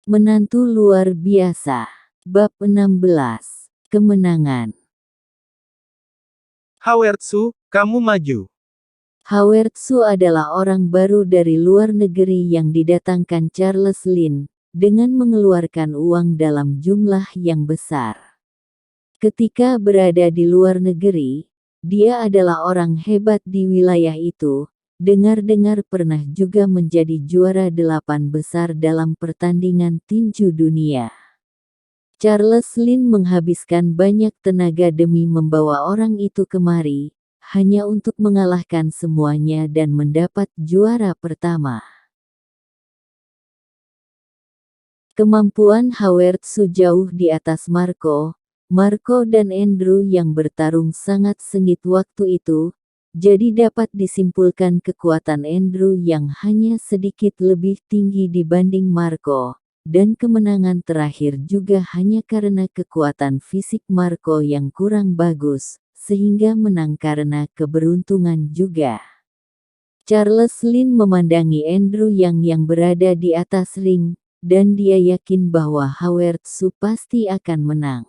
Menantu luar biasa. Bab 16. Kemenangan. Howard Su, kamu maju. Howard Su adalah orang baru dari luar negeri yang didatangkan Charles Lin, dengan mengeluarkan uang dalam jumlah yang besar. Ketika berada di luar negeri, dia adalah orang hebat di wilayah itu. Dengar-dengar pernah juga menjadi juara 8 besar dalam pertandingan tinju dunia. Charles Lin menghabiskan banyak tenaga demi membawa orang itu kemari, hanya untuk mengalahkan semuanya dan mendapat juara pertama. Kemampuan Howard Su jauh di atas Marco dan Andrew yang bertarung sangat sengit waktu itu. Jadi dapat disimpulkan kekuatan Andrew yang hanya sedikit lebih tinggi dibanding Marco, dan kemenangan terakhir juga hanya karena kekuatan fisik Marco yang kurang bagus, sehingga menang karena keberuntungan juga. Charles Lin memandangi Andrew yang berada di atas ring, dan dia yakin bahwa Howard Su pasti akan menang.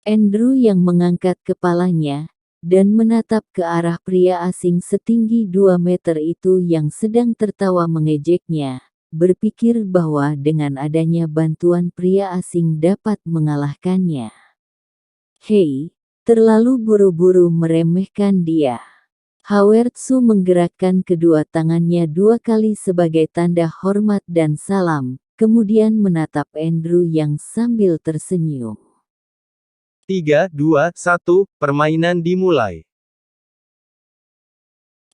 Andrew yang mengangkat kepalanya, dan menatap ke arah pria asing setinggi 2 meter itu yang sedang tertawa mengejeknya, berpikir bahwa dengan adanya bantuan pria asing dapat mengalahkannya. Hei, terlalu buru-buru meremehkan dia. Howard Su menggerakkan kedua tangannya 2 kali sebagai tanda hormat dan salam, kemudian menatap Andrew yang sambil tersenyum. 3, 2, 1, permainan dimulai.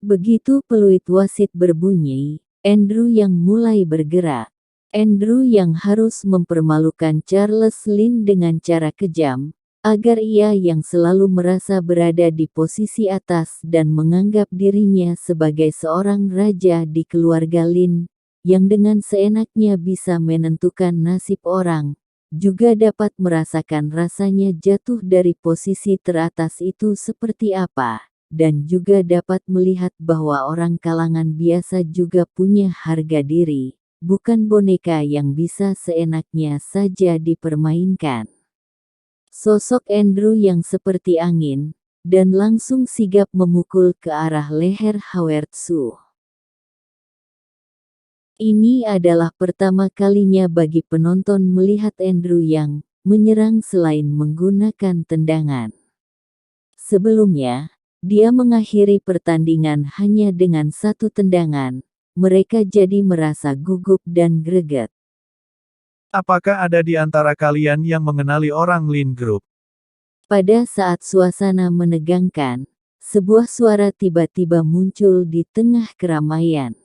Begitu peluit wasit berbunyi, Andrew yang mulai bergerak. Andrew yang harus mempermalukan Charles Lin dengan cara kejam, agar ia yang selalu merasa berada di posisi atas dan menganggap dirinya sebagai seorang raja di keluarga Lin, yang dengan seenaknya bisa menentukan nasib orang, juga dapat merasakan rasanya jatuh dari posisi teratas itu seperti apa, dan juga dapat melihat bahwa orang kalangan biasa juga punya harga diri, bukan boneka yang bisa seenaknya saja dipermainkan. Sosok Andrew yang seperti angin, dan langsung sigap memukul ke arah leher Howard Su. Ini adalah pertama kalinya bagi penonton melihat Andrew yang menyerang selain menggunakan tendangan. Sebelumnya, dia mengakhiri pertandingan hanya dengan 1 tendangan. Mereka jadi merasa gugup dan greget. Apakah ada di antara kalian yang mengenali orang Lin Group? Pada saat suasana menegangkan, sebuah suara tiba-tiba muncul di tengah keramaian.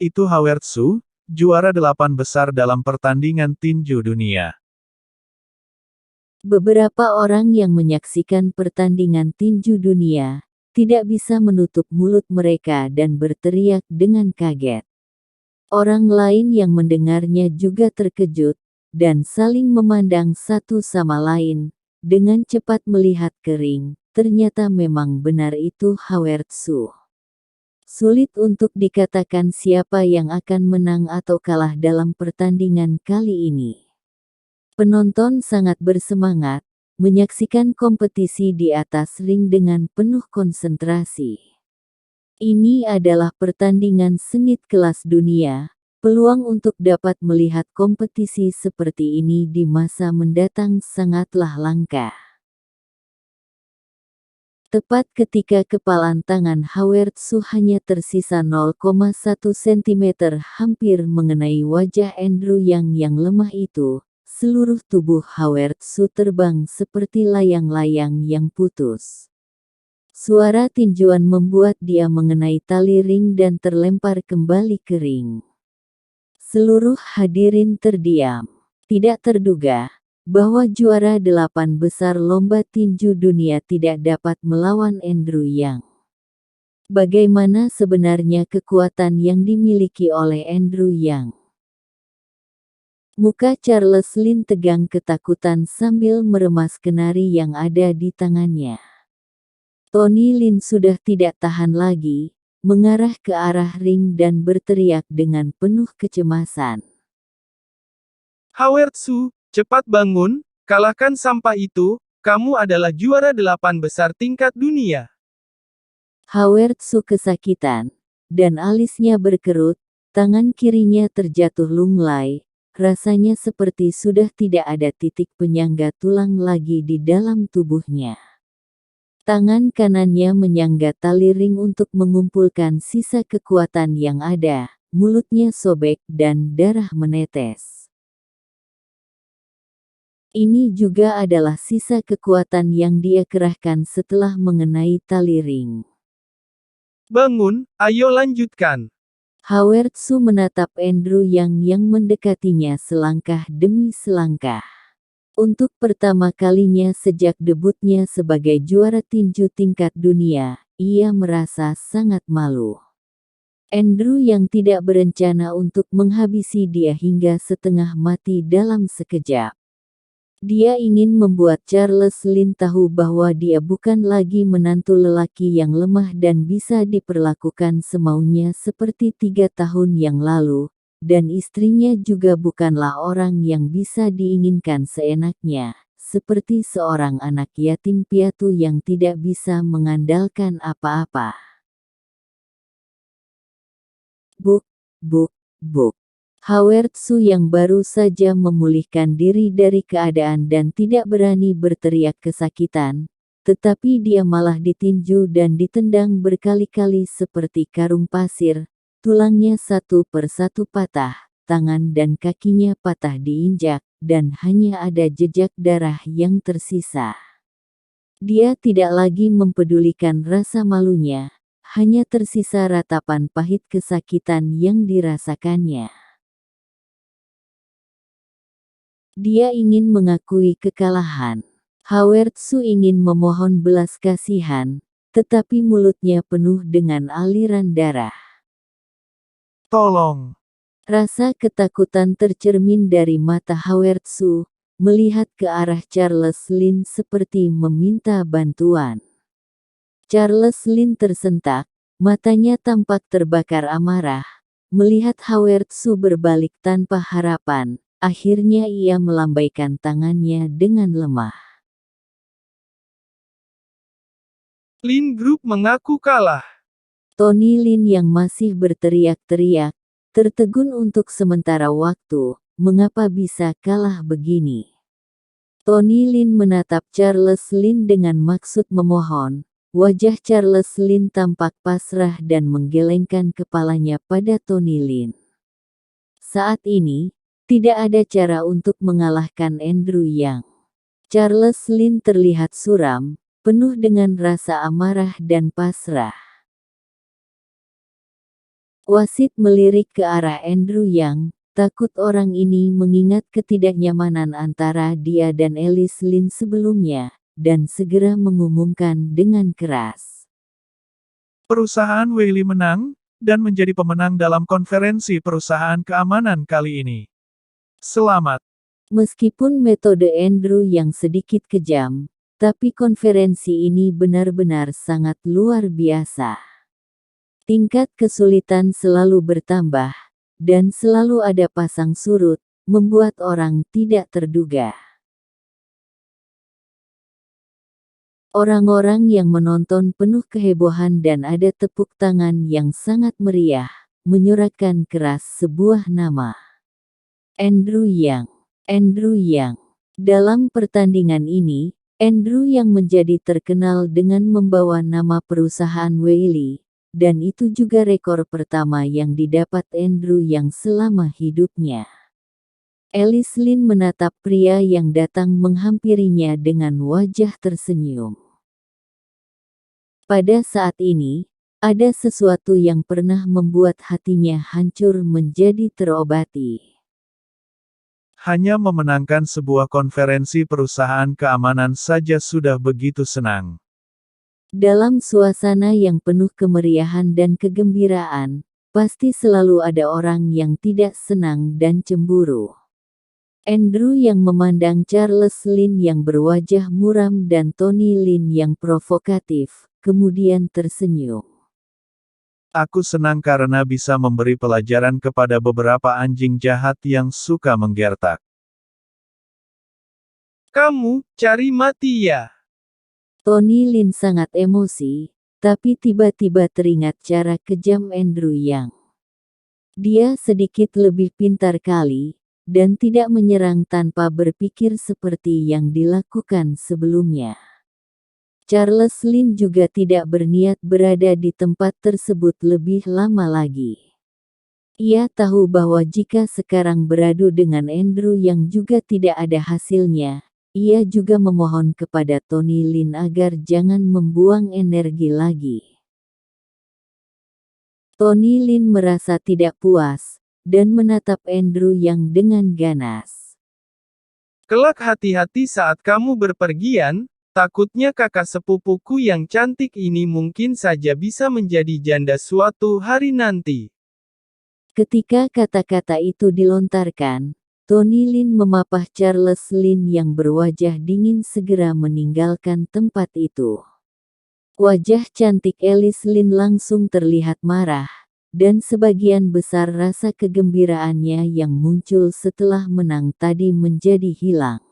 Itu Howard Su, juara 8 besar dalam pertandingan tinju dunia. Beberapa orang yang menyaksikan pertandingan tinju dunia, tidak bisa menutup mulut mereka dan berteriak dengan kaget. Orang lain yang mendengarnya juga terkejut, dan saling memandang satu sama lain, dengan cepat melihat ke ring. Ternyata memang benar itu Howard Su. Sulit untuk dikatakan siapa yang akan menang atau kalah dalam pertandingan kali ini. Penonton sangat bersemangat, menyaksikan kompetisi di atas ring dengan penuh konsentrasi. Ini adalah pertandingan sengit kelas dunia, peluang untuk dapat melihat kompetisi seperti ini di masa mendatang sangatlah langka. Tepat ketika kepalan tangan Howard Su hanya tersisa 0,1 cm hampir mengenai wajah Andrew yang lemah itu, seluruh tubuh Howard Su terbang seperti layang-layang yang putus. Suara tinjuan membuat dia mengenai tali ring dan terlempar kembali ke ring. Seluruh hadirin terdiam. Tidak terduga bahwa juara 8 besar lomba tinju dunia tidak dapat melawan Andrew Yang. Bagaimana sebenarnya kekuatan yang dimiliki oleh Andrew Yang? Muka Charles Lin tegang ketakutan sambil meremas kenari yang ada di tangannya. Tony Lin sudah tidak tahan lagi, mengarah ke arah ring dan berteriak dengan penuh kecemasan. Howard-su, cepat bangun, kalahkan sampah itu, kamu adalah juara 8 besar tingkat dunia. Howard-su kesakitan, dan alisnya berkerut, tangan kirinya terjatuh lunglai, rasanya seperti sudah tidak ada titik penyangga tulang lagi di dalam tubuhnya. Tangan kanannya menyangga tali ring untuk mengumpulkan sisa kekuatan yang ada, mulutnya sobek dan darah menetes. Ini juga adalah sisa kekuatan yang dia kerahkan setelah mengenai tali ring. Bangun, ayo lanjutkan. Howard-su menatap Andrew yang mendekatinya selangkah demi selangkah. Untuk pertama kalinya sejak debutnya sebagai juara tinju tingkat dunia, ia merasa sangat malu. Andrew yang tidak berencana untuk menghabisi dia hingga setengah mati dalam sekejap. Dia ingin membuat Charles Lin tahu bahwa dia bukan lagi menantu lelaki yang lemah dan bisa diperlakukan semaunya seperti 3 tahun yang lalu, dan istrinya juga bukanlah orang yang bisa diinginkan seenaknya, seperti seorang anak yatim piatu yang tidak bisa mengandalkan apa-apa. Buk, buk, buk. Howard-su yang baru saja memulihkan diri dari keadaan dan tidak berani berteriak kesakitan, tetapi dia malah ditinju dan ditendang berkali-kali seperti karung pasir, tulangnya satu persatu patah, tangan dan kakinya patah diinjak, dan hanya ada jejak darah yang tersisa. Dia tidak lagi mempedulikan rasa malunya, hanya tersisa ratapan pahit kesakitan yang dirasakannya. Dia ingin mengakui kekalahan. Howard-su ingin memohon belas kasihan, tetapi mulutnya penuh dengan aliran darah. Tolong. Rasa ketakutan tercermin dari mata Howard-su, melihat ke arah Charles Lin seperti meminta bantuan. Charles Lin tersentak, matanya tampak terbakar amarah, melihat Howard-su berbalik tanpa harapan. Akhirnya ia melambaikan tangannya dengan lemah. Lin Group mengaku kalah. Tony Lin yang masih berteriak-teriak, tertegun untuk sementara waktu, mengapa bisa kalah begini? Tony Lin menatap Charles Lin dengan maksud memohon. Wajah Charles Lin tampak pasrah dan menggelengkan kepalanya pada Tony Lin. Saat ini, tidak ada cara untuk mengalahkan Andrew Yang. Charles Lin terlihat suram, penuh dengan rasa amarah dan pasrah. Wasit melirik ke arah Andrew Yang, takut orang ini mengingat ketidaknyamanan antara dia dan Alice Lin sebelumnya, dan segera mengumumkan dengan keras. Perusahaan Weili menang, dan menjadi pemenang dalam konferensi perusahaan keamanan kali ini. Selamat. Meskipun metode Andrew yang sedikit kejam, tapi konferensi ini benar-benar sangat luar biasa. Tingkat kesulitan selalu bertambah, dan selalu ada pasang surut, membuat orang tidak terduga. Orang-orang yang menonton penuh kehebohan dan ada tepuk tangan yang sangat meriah, menyorakan keras sebuah nama. Andrew Yang. Andrew Yang. Dalam pertandingan ini, Andrew yang menjadi terkenal dengan membawa nama perusahaan Weili, dan itu juga rekor pertama yang didapat Andrew yang selama hidupnya. Alice Lin menatap pria yang datang menghampirinya dengan wajah tersenyum. Pada saat ini, ada sesuatu yang pernah membuat hatinya hancur menjadi terobati. Hanya memenangkan sebuah konferensi perusahaan keamanan saja sudah begitu senang. Dalam suasana yang penuh kemeriahan dan kegembiraan, pasti selalu ada orang yang tidak senang dan cemburu. Andrew yang memandang Charles Lin yang berwajah muram dan Tony Lin yang provokatif, kemudian tersenyum. Aku senang karena bisa memberi pelajaran kepada beberapa anjing jahat yang suka menggertak. Kamu cari mati ya? Tony Lin sangat emosi, tapi tiba-tiba teringat cara kejam Andrew Yang. Dia sedikit lebih pintar kali, dan tidak menyerang tanpa berpikir seperti yang dilakukan sebelumnya. Charles Lin juga tidak berniat berada di tempat tersebut lebih lama lagi. Ia tahu bahwa jika sekarang beradu dengan Andrew yang juga tidak ada hasilnya, ia juga memohon kepada Tony Lin agar jangan membuang energi lagi. Tony Lin merasa tidak puas, dan menatap Andrew yang dengan ganas. Kelak hati-hati saat kamu berpergian, takutnya kakak sepupuku yang cantik ini mungkin saja bisa menjadi janda suatu hari nanti. Ketika kata-kata itu dilontarkan, Tony Lin memapah Charles Lin yang berwajah dingin segera meninggalkan tempat itu. Wajah cantik Alice Lin langsung terlihat marah, dan sebagian besar rasa kegembiraannya yang muncul setelah menang tadi menjadi hilang.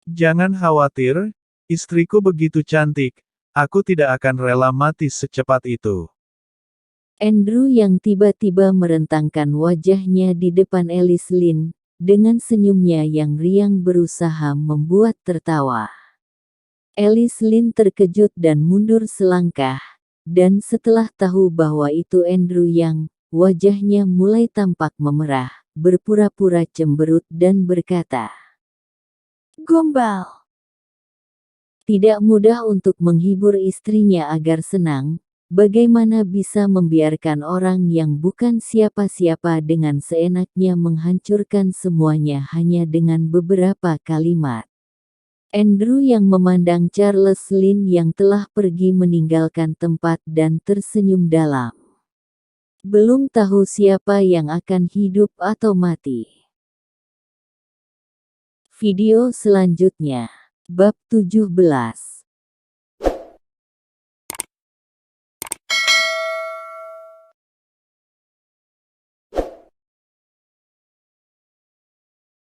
Jangan khawatir, istriku begitu cantik, aku tidak akan rela mati secepat itu. Andrew yang tiba-tiba merentangkan wajahnya di depan Alice Lin, dengan senyumnya yang riang berusaha membuat tertawa. Alice Lin terkejut dan mundur selangkah, dan setelah tahu bahwa itu Andrew Yang, wajahnya mulai tampak memerah, berpura-pura cemberut dan berkata, "Gombal." Tidak mudah untuk menghibur istrinya agar senang. Bagaimana bisa membiarkan orang yang bukan siapa-siapa dengan seenaknya menghancurkan semuanya hanya dengan beberapa kalimat? Andrew yang memandang Charles Lin yang telah pergi meninggalkan tempat dan tersenyum dalam. Belum tahu siapa yang akan hidup atau mati. Video selanjutnya. Bab 17.